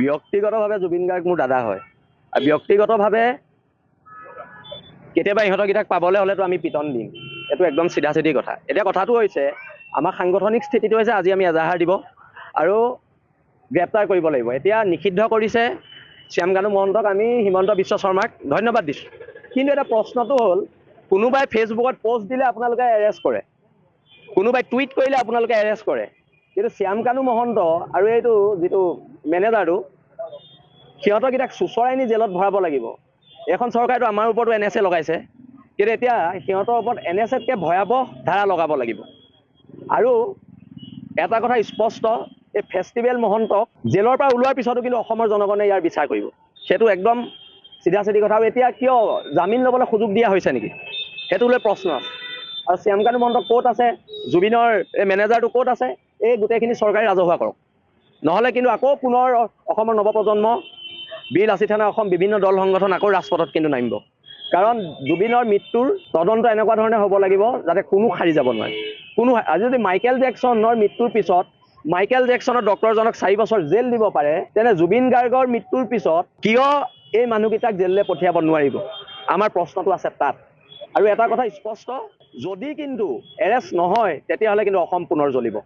ব্যক্তিগতভাৱে জুবিন গাৰ্গ মোৰ দাদা হয় আৰু ব্যক্তিগতভাৱে কেতিয়াবা ইহঁতকেইটাক পাবলৈ হ'লেতো আমি পিটন দিম, এইটো একদম চিধা চিধি কথা। এতিয়া কথাটো হৈছে আমাৰ সাংগঠনিক স্থিতিটো হৈছে আজি আমি এজাহাৰ দিব আৰু গ্ৰেপ্তাৰ কৰিব লাগিব। এতিয়া নিষিদ্ধ কৰিছে শ্যামকানু মহন্তক, আমি হিমন্ত বিশ্ব শৰ্মাক ধন্যবাদ দিছোঁ। কিন্তু এটা প্ৰশ্নটো হ'ল, কোনোবাই ফেচবুকত পোষ্ট দিলে আপোনালোকে এৰেষ্ট কৰে, কোনোবাই টুইট কৰিলে আপোনালোকে এৰেষ্ট কৰে, কিন্তু শ্যামকানু মহন্ত আৰু এইটো যিটো মেনেজাৰটো সিহঁতকেইটাক চুচৰাই নি জেলত ভৰাব লাগিব। এইখন চৰকাৰেতো আমাৰ ওপৰতো NSA লগাইছে, কিন্তু এতিয়া সিহঁতৰ ওপৰত NSAতকৈ ভয়াৱহ ধাৰা লগাব লাগিব। আৰু এটা কথা স্পষ্ট, এই ফেষ্টিভেল মহন্তক জেলৰ পৰা ওলোৱাৰ পিছতো কিন্তু অসমৰ জনগণে ইয়াৰ বিচাৰ কৰিব, সেইটো একদম চিধা চিধি কথা। আৰু এতিয়া কিয় জামিন ল'বলৈ সুযোগ দিয়া হৈছে নেকি, সেইটো লৈ প্ৰশ্ন আছে। আৰু শ্যামকানু মহন্ত ক'ত আছে, জুবিনৰ এই মেনেজাৰটো ক'ত আছে, এই গোটেইখিনি চৰকাৰে ৰাজহুৱা কৰক, নহ'লে কিন্তু আকৌ পুনৰ অসমৰ নৱপ্ৰজন্ম, বীৰ লাচিত থানা অসম বিভিন্ন দল সংগঠন আকৌ ৰাজপথত কিন্তু নামিব। কাৰণ জুবিনৰ মৃত্যুৰ তদন্ত এনেকুৱা ধৰণে হ'ব লাগিব যাতে কোনো সাৰি যাব নোৱাৰে। আজি যদি মাইকেল জেকছনৰ মৃত্যুৰ পিছত মাইকেল জেকছনৰ ডক্টৰজনক 4 বছৰ জেল দিব পাৰে, তেনে জুবিন গাৰ্গৰ মৃত্যুৰ পিছত কিয় এই মানুহকেইটাক জেললৈ পঠিয়াব নোৱাৰিব? আমাৰ প্ৰশ্নটো আছে তাত। আৰু এটা কথা স্পষ্ট, যদি কিন্তু এৰেষ্ট নহয় তেতিয়াহ'লে কিন্তু অসম পুনৰ জ্বলিব।